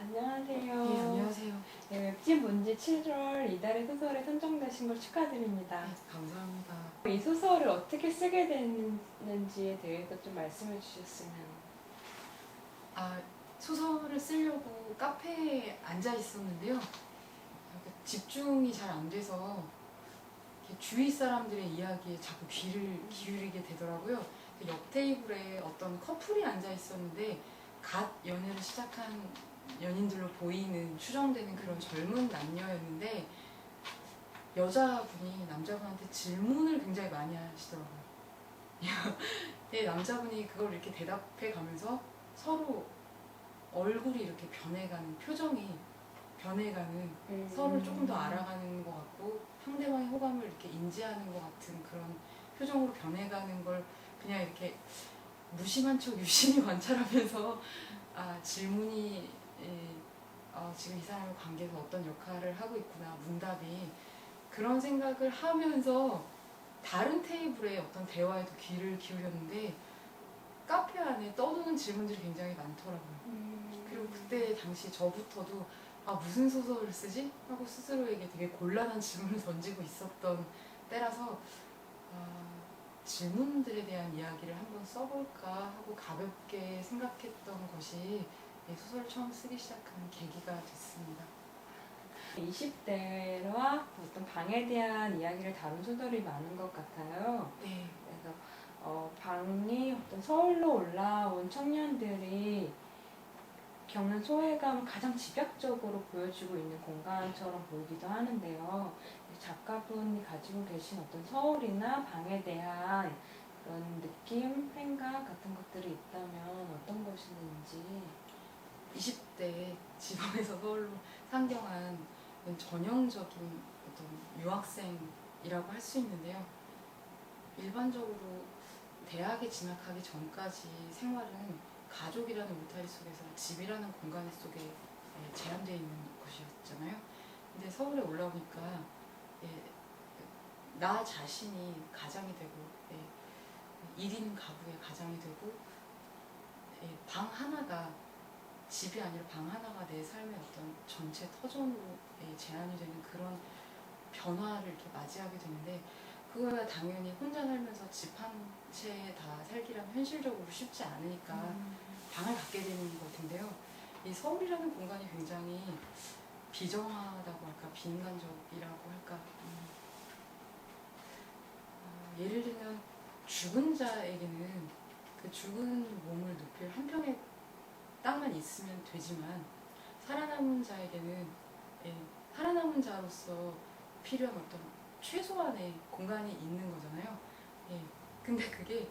안녕하세요. 네, 안녕하세요. 네, 웹진 문지 7월 이달의 소설에 선정되신 걸 축하드립니다. 네, 감사합니다. 이 소설을 어떻게 쓰게 됐는지에 대해서 좀 말씀해 주셨으면. 소설을 쓰려고 카페에 앉아 있었는데요. 집중이 잘 안 돼서 이렇게 주위 사람들의 이야기에 자꾸 귀를 기울이게 되더라고요. 옆 테이블에 어떤 커플이 앉아 있었는데 갓 연애를 시작한 연인들로 보이는 추정되는 그런 젊은 남녀였는데 여자분이 남자분한테 질문을 굉장히 많이 하시더라고요. 근데 남자분이 그걸 이렇게 대답해 가면서 서로 얼굴이 이렇게 변해가는, 표정이 변해가는, 서로를 조금 더 알아가는 것 같고 상대방의 호감을 이렇게 인지하는 것 같은 그런 표정으로 변해가는 걸 그냥 이렇게 무심한 척 유심히 관찰하면서 질문이 지금 이 사람의 관계에서 어떤 역할을 하고 있구나, 문답이, 그런 생각을 하면서 다른 테이블의 어떤 대화에도 귀를 기울였는데 카페 안에 떠도는 질문들이 굉장히 많더라고요. 그리고 그때 당시 저부터도 무슨 소설을 쓰지? 하고 스스로에게 되게 곤란한 질문을 던지고 있었던 때라서 질문들에 대한 이야기를 한번 써볼까 하고 가볍게 생각했던 것이 소설을 처음 쓰기 시작한 계기가 됐습니다. 20대와 어떤 방에 대한 이야기를 다룬 소설이 많은 것 같아요. 네. 그래서 방이 어떤 서울로 올라온 청년들이 겪는 소외감을 가장 집약적으로 보여주고 있는 공간처럼 보이기도 하는데요. 작가분이 가지고 계신 어떤 서울이나 방에 대한 그런 느낌, 생각 같은 것들이 있다면 어떤 것이는지. 20대 지방에서 서울로 상경한 전형적인 어떤 유학생이라고 할 수 있는데요. 일반적으로 대학에 진학하기 전까지 생활은 가족이라는 울타리 속에서, 집이라는 공간 속에 제한되어 있는 것이었잖아요. 근데 서울에 올라오니까 나 자신이 가장이 되고 1인 가구의 가장이 되고 방 하나가, 집이 아니라 방 하나가 내 삶의 어떤 전체 터전으로 제한이 되는 그런 변화를 이렇게 맞이하게 되는데, 그거야 당연히 혼자 살면서 집 한 채 다 살기란 현실적으로 쉽지 않으니까 방을 갖게 되는 것 같은데요. 이 서울이라는 공간이 굉장히 비정하다고 할까, 비인간적이라고 할까. 예를 들면 죽은 자에게는 그 죽은 몸을 눕힐 한 평의 땅만 있으면 되지만, 살아남은 자에게는 살아남은 자로서 필요한 어떤 최소한의 공간이 있는 거잖아요. 근데 그게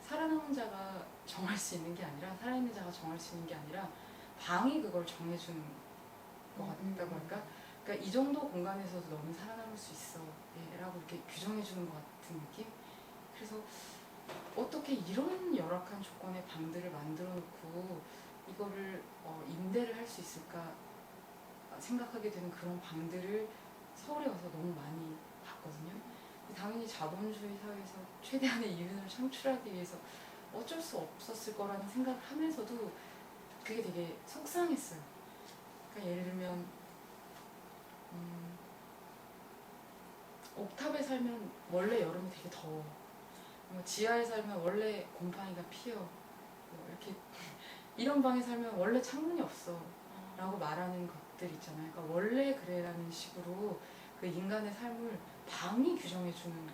살아남은 자가 정할 수 있는 게 아니라, 살아있는 자가 정할 수 있는 게 아니라 방이 그걸 정해주는 것 같다고 할까? 그러니까 이 정도 공간에서도 너는 살아남을 수 있어 라고 이렇게 규정해주는 것 같은 느낌? 그래서 어떻게 이런 열악한 조건의 방들을 만들어 놓고 이거를 임대를 할 수 있을까 생각하게 되는 그런 방들을 서울에 와서 너무 많이 봤거든요. 당연히 자본주의 사회에서 최대한의 이윤을 창출하기 위해서 어쩔 수 없었을 거라는 생각을 하면서도 그게 되게 속상했어요. 그러니까 예를 들면 옥탑에 살면 원래 여름이 되게 더워. 지하에 살면 원래 곰팡이가 피어. 이렇게 이런 방에 살면 원래 창문이 없어 라고 말하는 것들 있잖아요. 그러니까 원래 그래라는 식으로 그 인간의 삶을 방이 규정해주는,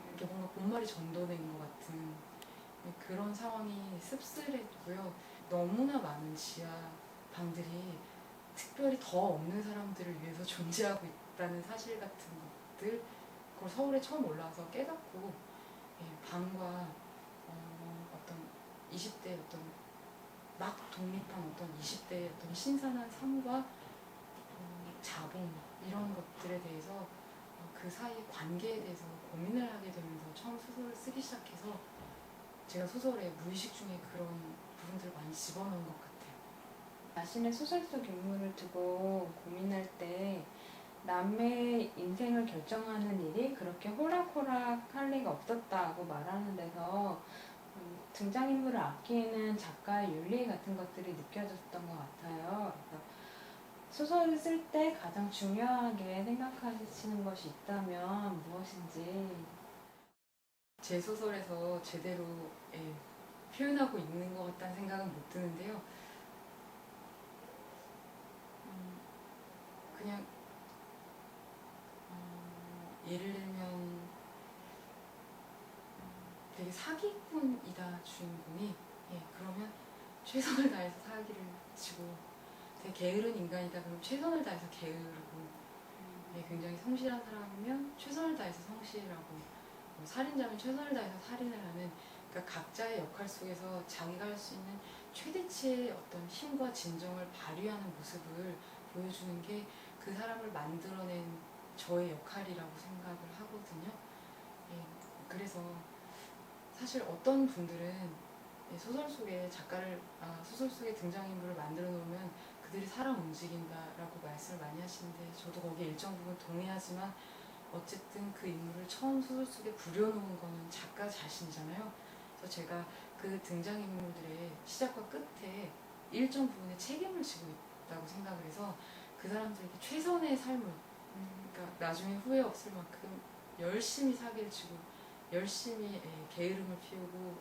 이렇게 뭔가 본말이 전도된 것 같은 그런 상황이 씁쓸했고요. 너무나 많은 지하 방들이 특별히 더 없는 사람들을 위해서 존재하고 있다는 사실 같은 것들, 그걸 서울에 처음 올라와서 깨닫고 방과 어떤 20대의 어떤 막 독립한 어떤 20대의 어떤 신선한 삶과 자본, 이런 것들에 대해서 그 사이의 관계에 대해서 고민을 하게 되면서 처음 소설을 쓰기 시작해서 제가 소설에 무의식 중에 그런 부분들을 많이 집어넣은 것 같아요. 자신의 소설 속 인물을 두고 고민할 때 남의 인생을 결정하는 일이 그렇게 호락호락 할 리가 없었다고 말하는 데서 등장인물을 아끼는 작가의 윤리 같은 것들이 느껴졌던 것 같아요. 그래서 소설을 쓸 때 가장 중요하게 생각하시는 것이 있다면 무엇인지. 제 소설에서 제대로 예, 표현하고 있는 것 같다는 생각은 못 드는데요. 그냥 예를 들면 되게 사기꾼이다 주인공이. 예, 그러면 최선을 다해서 사기를 치고, 되게 게으른 인간이다 그러면 최선을 다해서 게으르고, 예, 굉장히 성실한 사람이면 최선을 다해서 성실하고, 뭐 살인자면 최선을 다해서 살인을 하는, 그러니까 각자의 역할 속에서 자기가 할 수 있는 최대치의 어떤 힘과 진정을 발휘하는 모습을 보여주는 게 그 사람을 만들어낸 저의 역할이라고 생각을 하거든요. 예, 그래서 사실 어떤 분들은 소설 속에 소설 속에 등장인물을 만들어 놓으면 그들이 살아 움직인다라고 말씀을 많이 하시는데, 저도 거기에 일정 부분 동의하지만 어쨌든 그 인물을 처음 소설 속에 부려놓은 거는 작가 자신이잖아요. 그래서 제가 그 등장인물들의 시작과 끝에 일정 부분의 책임을 지고 있다고 생각을 해서 그 사람들에게 최선의 삶을, 그러니까 나중에 후회 없을 만큼 열심히 사기를 치고 열심히 게으름을 피우고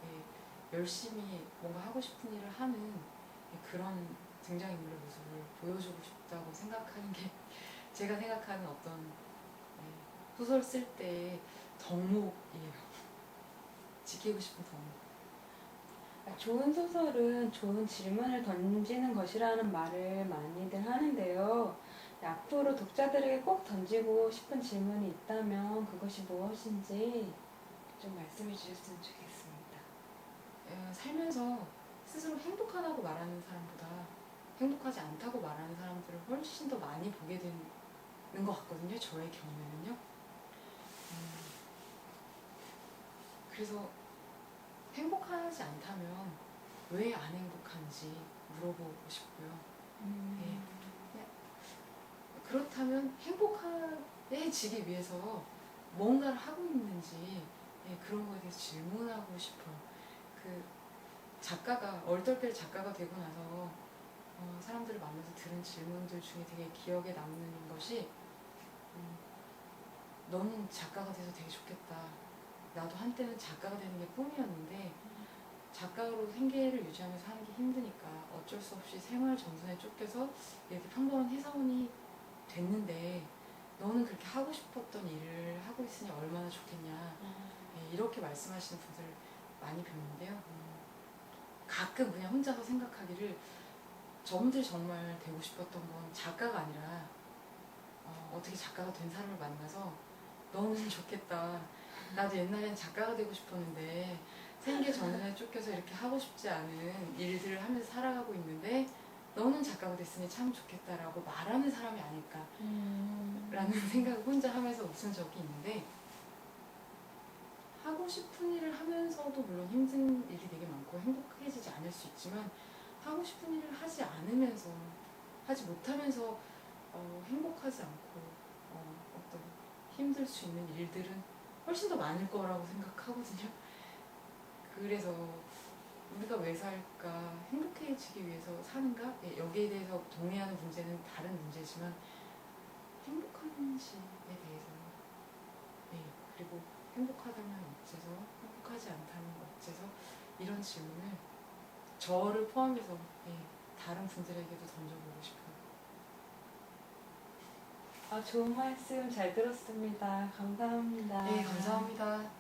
열심히 뭔가 하고 싶은 일을 하는 그런 등장인물의 모습을 보여주고 싶다고 생각하는 게 제가 생각하는 어떤 소설 쓸 때의 덕목이에요. 지키고 싶은 덕목. 좋은 소설은 좋은 질문을 던지는 것이라는 말을 많이들 하는데요. 앞으로 독자들에게 꼭 던지고 싶은 질문이 있다면 그것이 무엇인지 좀 말씀해 주셨으면 좋겠습니다. 살면서 스스로 행복하다고 말하는 사람보다 행복하지 않다고 말하는 사람들을 훨씬 더 많이 보게 되는 것 같거든요. 저의 경우에는요. 그래서 행복하지 않다면 왜 안 행복한지 물어보고 싶고요. 예. 그렇다면 행복해지기 위해서 뭔가를 하고 있는지 그런 거에 대해서 질문하고 싶어요. 그 작가가 얼떨결에 작가가 되고 나서 사람들을 만나서 들은 질문들 중에 되게 기억에 남는 것이 너는 작가가 돼서 되게 좋겠다. 나도 한때는 작가가 되는 게 꿈이었는데 작가로 생계를 유지하면서 하는 게 힘드니까 어쩔 수 없이 생활 전선에 쫓겨서 이렇게 평범한 회사원이 됐는데 너는 그렇게 하고 싶었던 일을 하고 있으니 얼마나 좋겠냐. 이렇게 말씀하시는 분들 많이 뵀는데요. 가끔 그냥 혼자서 생각하기를 저분들이 정말 되고 싶었던 건 작가가 아니라 어떻게 작가가 된 사람을 만나서 너는 좋겠다. 나도 옛날엔 작가가 되고 싶었는데 생계 전선에 쫓겨서 이렇게 하고 싶지 않은 일들을 하면서 살아가고 있는데 너는 작가가 됐으니 참 좋겠다라고 말하는 사람이 아닐까라는 생각을 혼자 하면서 웃은 적이 있는데, 하고 싶은 일을 하면서도 물론 힘든 일이 되게 많고 행복해지지 않을 수 있지만 하고 싶은 일을 하지 못하면서 행복하지 않고 어떤 힘들 수 있는 일들은 훨씬 더 많을 거라고 생각하거든요. 그래서 우리가 왜 살까? 행복해지기 위해서 사는가? 여기에 대해서 동의하는 문제는 다른 문제지만 행복한지에 대해서 그리고 행복하다면 어째서, 행복하지 않다면 어째서, 이런 질문을 저를 포함해서 다른 분들에게도 던져보고 싶어요. 좋은 말씀 잘 들었습니다. 감사합니다. 네, 감사합니다.